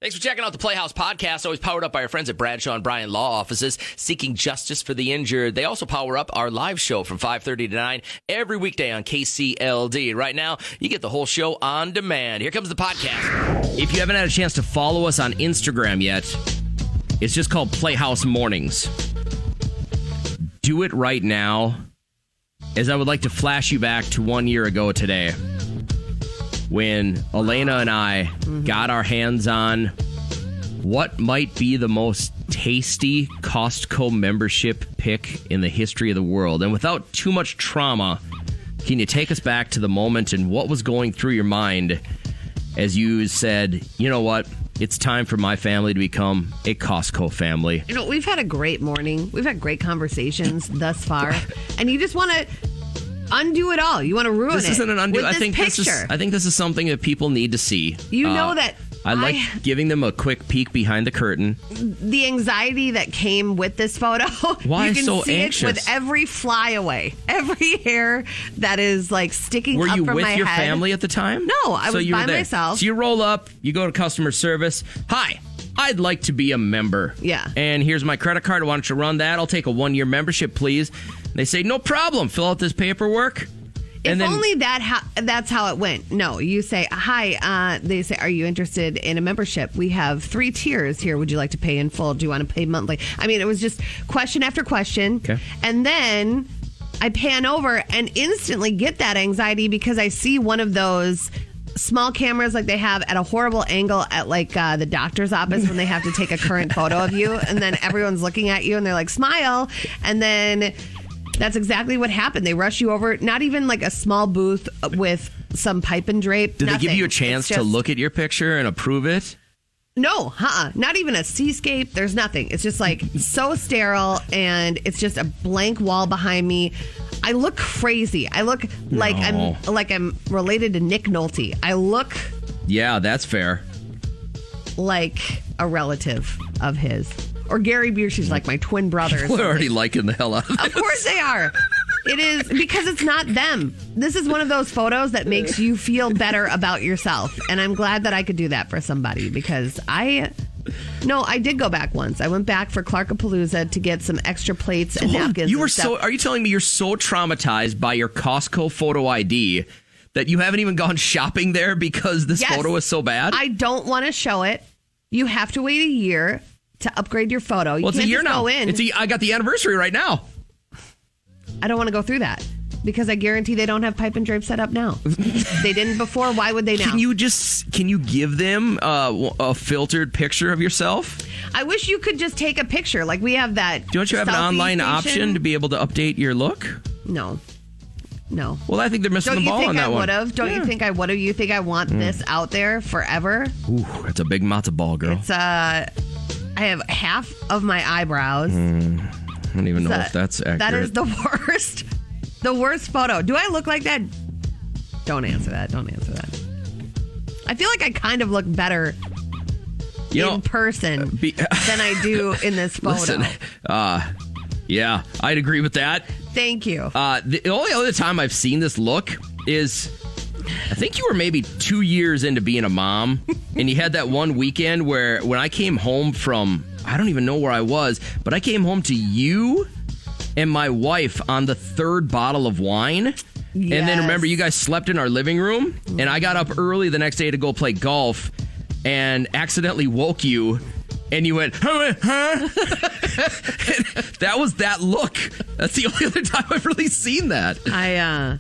Thanks for checking out the Playhouse Podcast, always powered up by our friends at Bradshaw and Bryan Law Offices, seeking justice for the injured. They also power up our live show from 5:30 to 9 every weekday on KCLD. Right now, you get the whole show on demand. Here comes the podcast. If you haven't had a chance to follow us on Instagram yet, it's just called Playhouse Mornings. Do it right now, as I would like to flash you back to 1 year ago today, when Elena and I got our hands on what might be the most tasty Costco membership pick in the history of the world. And without too much trauma, can you take us back to the moment and what was going through your mind as you said, you know what, it's time for my family to become a Costco family? You know, we've had a great morning. We've had great conversations thus far. And you just want to undo it all. You want to ruin it. This isn't an undo. I think this is something that people need to see. You know that I like giving them a quick peek behind the curtain. The anxiety that came with this photo. Why you can so see anxious? It with every flyaway, every hair that is like sticking up from my head. Were you with your family at the time? No, I was by myself. So you roll up, you go to customer service. Hi, I'd like to be a member. Yeah. And here's my credit card. Why don't you run that? I'll take a 1-year membership, please. And they say, no problem. Fill out this paperwork. If only that's how it went. No, you say, hi. They say, are you interested in a membership? We have 3 tiers here. Would you like to pay in full? Do you want to pay monthly? I mean, it was just question after question. Okay. And then I pan over and instantly get that anxiety because I see one of those small cameras like they have at a horrible angle at like the doctor's office when they have to take a current photo of you. And then everyone's looking at you and they're like, smile. And then that's exactly what happened. They rush you over, not even like a small booth with some pipe and drape. Did nothing. They give you a chance to look at your picture and approve it? No, not even a seascape. There's nothing. It's just like so sterile and it's just a blank wall behind me. I look crazy. I look like I'm related to Nick Nolte. I look... Yeah, that's fair. Like a relative of his. Or Gary Busey's like my twin brother. We're already liking the hell out of this. Of course they are. It is because it's not them. This is one of those photos that makes you feel better about yourself. And I'm glad that I could do that for somebody because I did go back once. I went back for Clarkapalooza to get some extra plates and napkins. Are you telling me you're so traumatized by your Costco photo ID that you haven't even gone shopping there because this photo is so bad? I don't want to show it. You have to wait a year to upgrade your photo. You it's can't a year just now. Go in. I got the anniversary right now. I don't want to go through that because I guarantee they don't have pipe and drape set up now. They didn't before. Why would they now? Can you give them a filtered picture of yourself? I wish you could just take a picture. Like we have that. Don't you have an online option to be able to update your look? No. Well, I think they're missing the ball on that one. Don't you think I would have? You think I want this out there forever? Ooh, that's a big matzo ball, girl. It's I have half of my eyebrows. I don't even know if that's accurate. That is the worst. The worst photo. Do I look like that? Don't answer that. I feel like I kind of look better in person than I do in this photo. Listen, yeah, I'd agree with that. Thank you. The only other time I've seen this look is, I think you were maybe 2 years into being a mom, and you had that one weekend where when I came home from, I don't even know where I was, but I came home to you and my wife on the 3rd bottle of wine. Yes. And then remember, you guys slept in our living room, and I got up early the next day to go play golf and accidentally woke you. And you went, huh? That was that look. That's the only other time I've really seen that.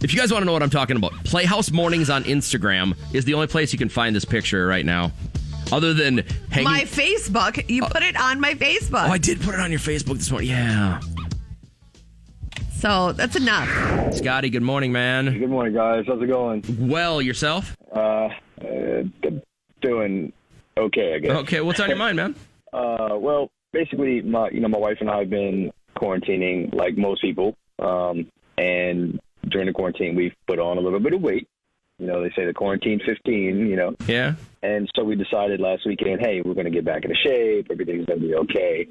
If you guys want to know what I'm talking about, Playhouse Mornings on Instagram is the only place you can find this picture right now. Other than hanging... My Facebook. You put it on my Facebook. Oh, I did put it on your Facebook this morning. Yeah. So that's enough. Scotty, good morning, man. Good morning, guys. How's it going? Well, yourself? Doing okay, I guess. Okay, what's on your mind, man? Well, basically, my wife and I have been quarantining like most people, and during the quarantine, we've put on a little bit of weight. They say the quarantine 15, Yeah. And so we decided last weekend, hey, we're going to get back into shape. Everything's going to be okay.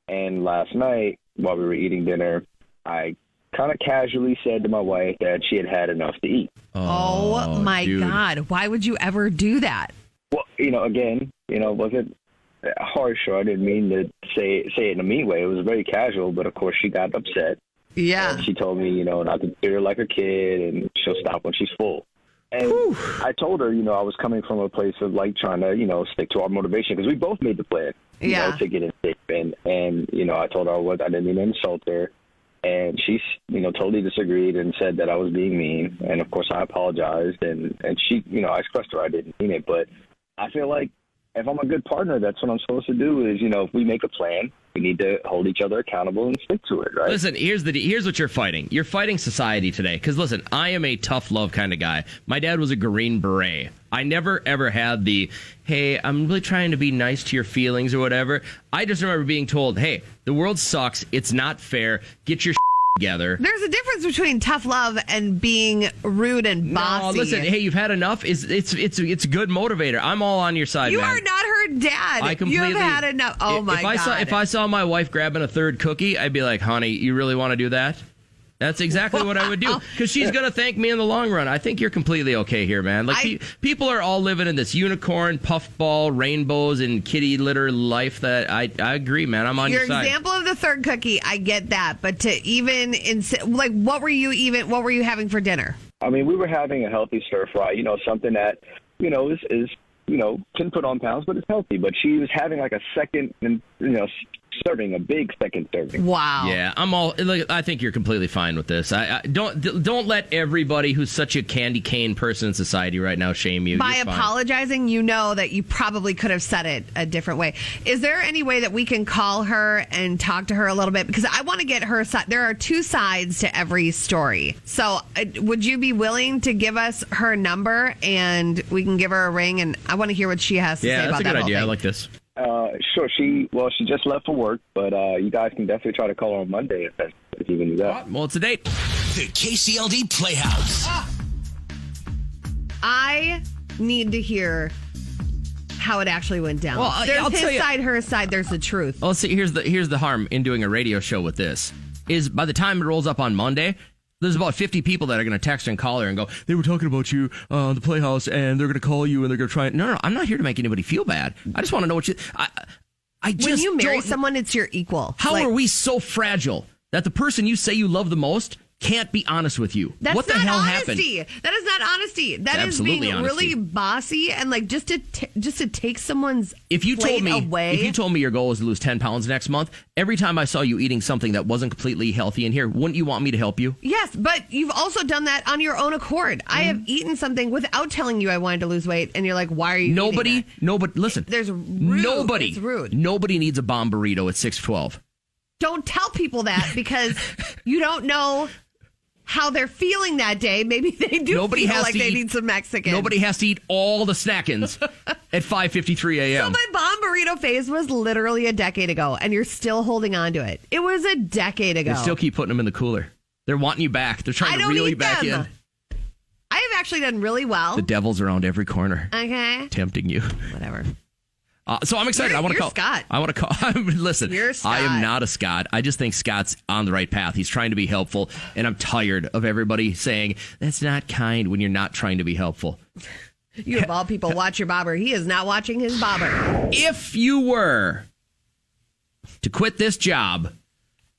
And last night, while we were eating dinner, I kind of casually said to my wife that she had had enough to eat. Oh my dude. God. Why would you ever do that? Well, again, was it harsh, or I didn't mean to say it in a mean way. It was very casual, but of course she got upset. Yeah. And she told me, not to treat her like a kid, and she'll stop when she's full. And I told her, I was coming from a place of like trying to, stick to our motivation, because we both made the plan, to get in shape. And I told her I didn't mean to insult her. And she, totally disagreed and said that I was being mean. And of course I apologized. And she, I expressed to her I didn't mean it. But I feel like if I'm a good partner, that's what I'm supposed to do is, if we make a plan, we need to hold each other accountable and stick to it, right? Listen, here's what you're fighting. You're fighting society today. Because, listen, I am a tough love kind of guy. My dad was a Green Beret. I never, ever had the, hey, I'm really trying to be nice to your feelings or whatever. I just remember being told, hey, the world sucks. It's not fair. Get your together. There's a difference between tough love and being rude and bossy. No, listen, hey, you've had enough. It's a good motivator. I'm all on your side, You man. are not her dad. I completely, You've had enough. Oh, my God. If I saw my wife grabbing a third cookie, I'd be like, honey, you really want to do that? That's exactly what I would do, because she's going to thank me in the long run. I think you're completely okay here, man. Like, people are all living in this unicorn, puffball, rainbows, and kitty litter life that I agree, man. I'm on your side. Your example of the third cookie, I get that. But to even, what were you having for dinner? I mean, we were having a healthy stir fry, something that, is can put on pounds, but it's healthy. But she was having like a second, serving, a big second serving. Wow. Yeah, I think you're completely fine with this. I don't let everybody who's such a candy cane person in society right now shame you. By apologizing, you know that you probably could have said it a different way. Is there any way that we can call her and talk to her a little bit? Because I want to get her side. There are two sides to every story. So would you be willing to give us her number and we can give her a ring? And I want to hear what she has to say about that. Yeah, that's a good idea. Thing. I like this. Sure. She just left for work, but you guys can definitely try to call her on Monday if you can do that. Well, it's a date. The KCLD Playhouse. I need to hear how it actually went down. Well, there's I'll his tell you- side, her side. There's the truth. Well, see, here's the harm in doing a radio show with this is by the time it rolls up on Monday, there's about 50 people that are going to text and call her and go, they were talking about you on the Playhouse, and they're going to call you and they're going to try it. No, I'm not here to make anybody feel bad. I just want to know what you. I just When you marry don't- someone, it's your equal. How are we so fragile that the person you say you love the most can't be honest with you? That's what the not hell honesty. happened? That is not honesty. That is Absolutely being honesty. really bossy and like just to take someone's If you plate told me away. if you told me your goal was to lose 10 pounds next month, every time I saw you eating something that wasn't completely healthy in here, wouldn't you want me to help you? Yes, but you've also done that on your own accord. I have eaten something without telling you I wanted to lose weight, and you're like, "Why are you?" Nobody. Listen. There's rude. Nobody. It's rude. Nobody needs a bomb burrito at 6'12". Don't tell people that because you don't know how they're feeling that day. Maybe they do feel like they need some Mexican. Nobody has to eat all the snackins at 5:53 a.m. So my bomb burrito phase was literally a decade ago, and you're still holding on to it. It was a decade ago. They still keep putting them in the cooler. They're wanting you back. They're trying to reel you back in. I have actually done really well. The devil's around every corner, Okay. tempting you. Whatever. So I'm excited. I want to call Scott. I want to call. Listen, You're Scott. I am not a Scott. I just think Scott's on the right path. He's trying to be helpful, and I'm tired of everybody saying that's not kind when you're not trying to be helpful. You of all people watch your bobber. He is not watching his bobber. If you were to quit this job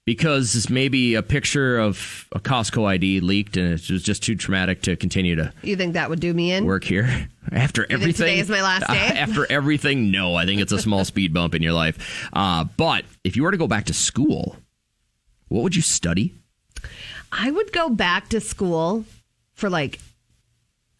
because maybe a picture of a Costco ID leaked and it was just too traumatic to continue to You think that would do me in? work here after everything. today is my last day? After everything, no. I think it's a small speed bump in your life. But if you were to go back to school, what would you study? I would go back to school for like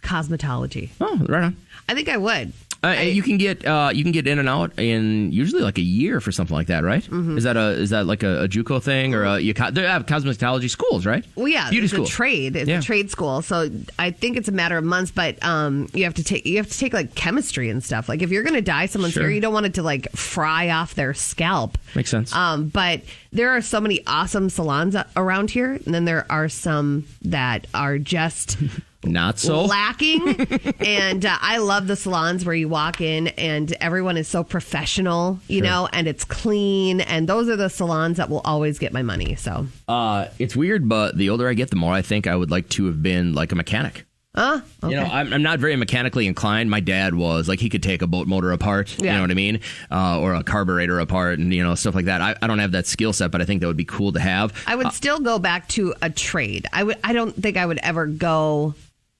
cosmetology. Oh, right on. I think I would. You can get in and out in usually like a year for something like that, right? Mm-hmm. Is that like a JUCO thing or they have cosmetology schools, right? Well, yeah, beauty it's school. a trade. It's a trade school, so I think it's a matter of months. But you have to take like chemistry and stuff. Like if you're going to dye someone's hair, you don't want it to like fry off their scalp. Makes sense. But there are so many awesome salons around here, and then there are some that are just. Not so lacking. And I love the salons where you walk in and everyone is so professional, you know, and it's clean. And those are the salons that will always get my money. So it's weird, but the older I get, the more I think I would like to have been like a mechanic. Okay. You know, I'm not very mechanically inclined. My dad was. Like, he could take a boat motor apart, you know what I mean? Or a carburetor apart and, stuff like that. I don't have that skill set, but I think that would be cool to have. I would still go back to a trade. I don't think I would ever go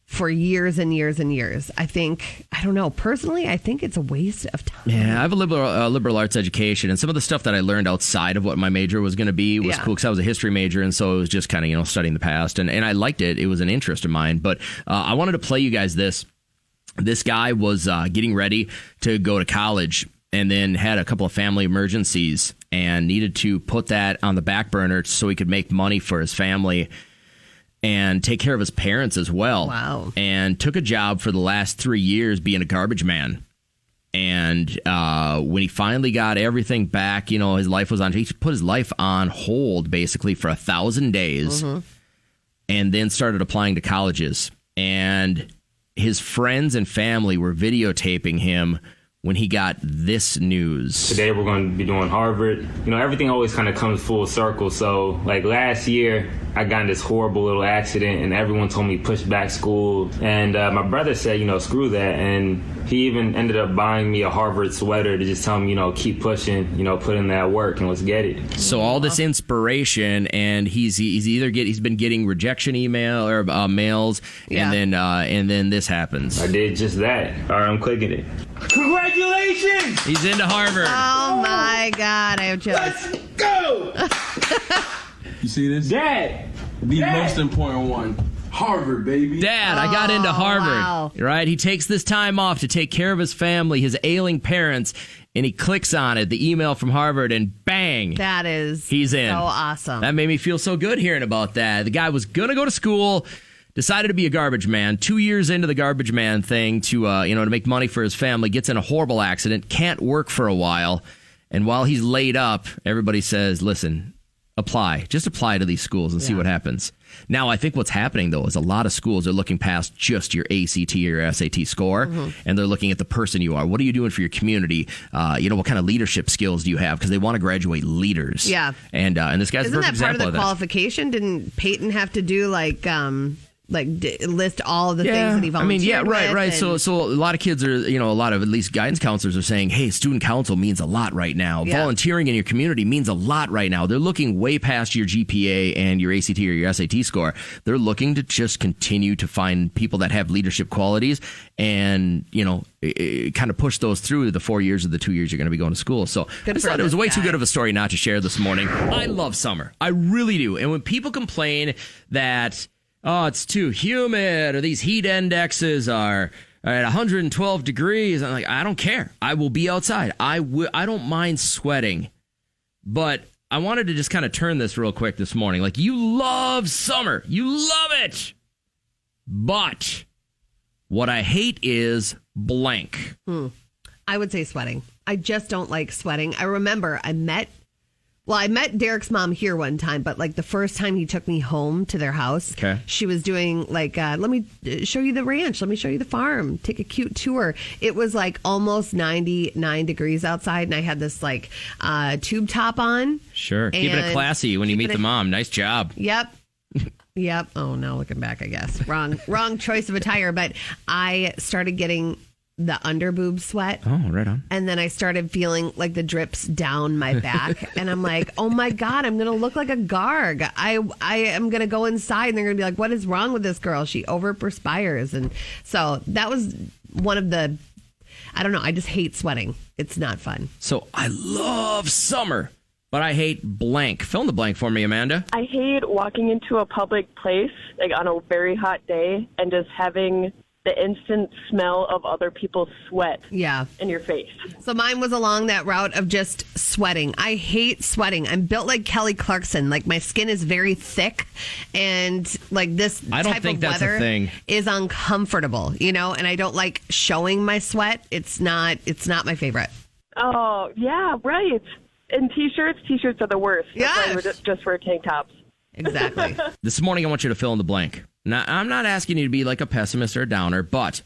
for years and years and years. I don't know. Personally, I think it's a waste of time. Yeah, I have a liberal arts education, and some of the stuff that I learned outside of what my major was going to be was cool because I was a history major, and so it was just kind of, studying the past, and I liked it. It was an interest of mine, but I wanted to play you guys this. This guy was getting ready to go to college and then had a couple of family emergencies and needed to put that on the back burner so he could make money for his family and take care of his parents as well. Wow. And took a job for the last 3 years being a garbage man. And when he finally got everything back, his life was he put his life on hold basically for 1,000 days and then started applying to colleges. And his friends and family were videotaping him when he got this news. Today we're going to be doing Harvard. Everything always kind of comes full circle. So, like last year, I got in this horrible little accident, and everyone told me push back school. And my brother said, screw that. And he even ended up buying me a Harvard sweater to just tell me, keep pushing, put in that work, and let's get it. So all this inspiration, and he's been getting rejection email or mails, and then this happens. I did just that. All right, I'm clicking it. Congratulations! He's into Harvard. Oh my God, I have chills. Let's go! You see this? Dad! The most important one. Harvard, baby. Dad, I got into Harvard. Wow. Right? He takes this time off to take care of his family, his ailing parents, and he clicks on it, the email from Harvard, and bang. That is he's in. so awesome. That made me feel so good hearing about that. The guy was going to go to school, decided to be a garbage man. 2 years into the garbage man thing to to make money for his family, gets in a horrible accident, can't work for a while. And while he's laid up, everybody says, listen, just apply to these schools and see what happens. Now, I think what's happening, though, is a lot of schools are looking past just your ACT or your SAT score, and they're looking at the person you are. What are you doing for your community? What kind of leadership skills do you have? Because they want to graduate leaders. Yeah. And this guy's a Isn't perfect that part example of the qualification? Didn't Peyton have to do list all of the things that he volunteered with? Right. So a lot of kids are, a lot of at least guidance counselors are saying, hey, student council means a lot right now. Yeah. Volunteering in your community means a lot right now. They're looking way past your GPA and your ACT or your SAT score. They're looking to just continue to find people that have leadership qualities and, kind of push those through the 4 years of the 2 years you're going to be going to school. So I just thought it was way too good of a story not to share this morning. I love summer. I really do. And when people complain that, oh, it's too humid, or these heat indexes are at 112 degrees. I'm like, I don't care. I will be outside. I don't mind sweating. But I wanted to just kind of turn this real quick this morning. Like, you love summer. You love it. But what I hate is blank. I would say sweating. I just don't like sweating. I remember I met Derek's mom here one time, but the first time he took me home to their house, she was doing let me show you the ranch. Let me show you the farm. Take a cute tour. It was almost 99 degrees outside, and I had this tube top on. Sure. Keeping it classy when you meet the mom. Nice job. Yep. Yep. Oh, no, looking back, I guess. Wrong choice of attire, but I started getting the underboob sweat. Oh, right on. And then I started feeling the drips down my back. And I'm like, oh my God, I'm going to look like a garg. I am going to go inside and they're going to be like, what is wrong with this girl? She over perspires. And so that was one of the, I don't know, I just hate sweating. It's not fun. So I love summer, but I hate blank. Fill in the blank for me, Amanda. I hate walking into a public place on a very hot day and just having the instant smell of other people's sweat in your face. So mine was along that route of just sweating. I hate sweating. I'm built like Kelly Clarkson. My skin is very thick, and this I don't type think of that's weather a thing. Is uncomfortable, and I don't like showing my sweat. It's not my favorite. Oh, yeah, right. And t-shirts are the worst. That's why I would just wear tank tops. Exactly. This morning I want you to fill in the blank. Now, I'm not asking you to be like a pessimist or a downer, but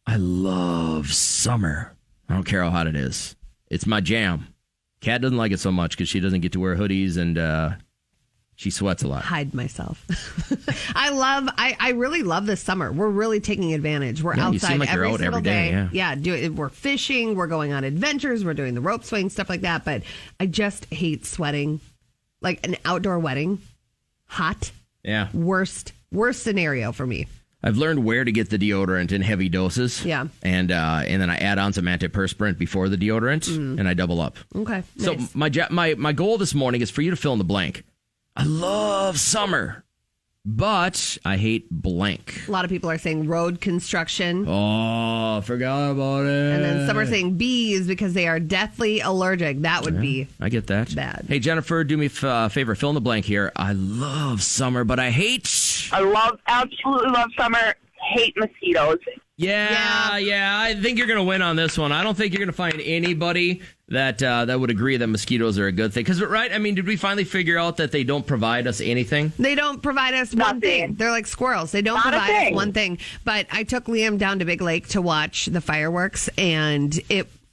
I love summer. I don't care how hot it is. It's my jam. Kat doesn't like it so much because she doesn't get to wear hoodies and She sweats a lot. Hide myself. I really love this summer. We're really taking advantage. We're outside you seem like you're out single every day. Yeah, we're fishing. We're going on adventures. We're doing the rope swing, stuff like that. But I just hate sweating. Like an outdoor wedding, hot. Yeah. Worst scenario for me. I've learned where to get the deodorant in heavy doses. Yeah. And then I add on some antiperspirant before the deodorant, and I double up. Okay. So nice. my goal this morning is for you to fill in the blank. I love summer, but I hate blank. A lot of people are saying road construction. Oh, forgot about it. And then some are saying bees because they are deathly allergic. That would be I get that. bad. Hey, Jennifer, do me a favor. Fill in the blank here. I love summer, but I hate... absolutely love summer. Hate mosquitoes. Yeah. I think you're going to win on this one. I don't think you're going to find anybody that would agree that mosquitoes are a good thing. Because, right, I mean, did we finally figure out that they don't provide us anything? They don't provide us one thing. They're like squirrels. They don't provide us one thing. But I took Liam down to Big Lake to watch the fireworks, and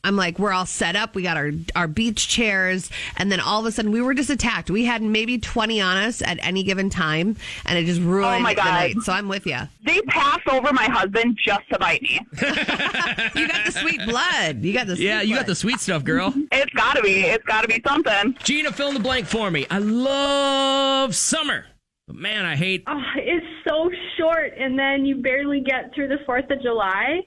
I'm like, we're all set up. We got our beach chairs. And then all of a sudden, we were just attacked. We had maybe 20 on us at any given time, and it just ruined the night. So I'm with you. They pass over my husband just to bite me. You got the sweet blood. You got the sweet stuff, girl. It's got to be. It's got to be something. Gina, fill in the blank for me. I love summer. But man, I hate... Oh, it's so short, and then you barely get through the 4th of July,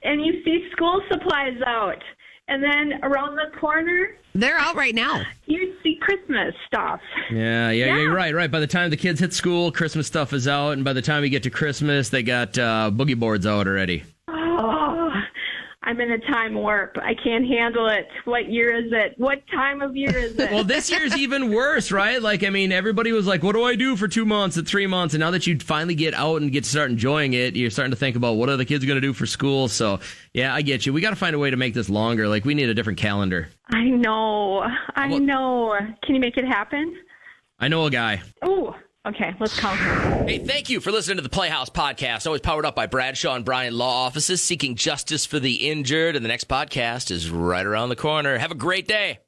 and you see school supplies out. And then around the corner... They're out right now. You see Christmas stuff. Yeah, you're right. By the time the kids hit school, Christmas stuff is out. And by the time we get to Christmas, they got boogie boards out already. Oh, I'm in a time warp. I can't handle it. What year is it? What time of year is it? Well, this year's even worse, right? Like, I mean, everybody was like, what do I do for 2 months and 3 months? And now that you finally get out and get to start enjoying it, you're starting to think about what are the kids going to do for school. So, yeah, I get you. We got to find a way to make this longer. Like, we need a different calendar. I know. Can you make it happen? I know a guy. Oh, okay. Let's call her. Hey, thank you for listening to the Playhouse Podcast. Always powered up by Bradshaw and Bryan Law Offices, seeking justice for the injured. And the next podcast is right around the corner. Have a great day.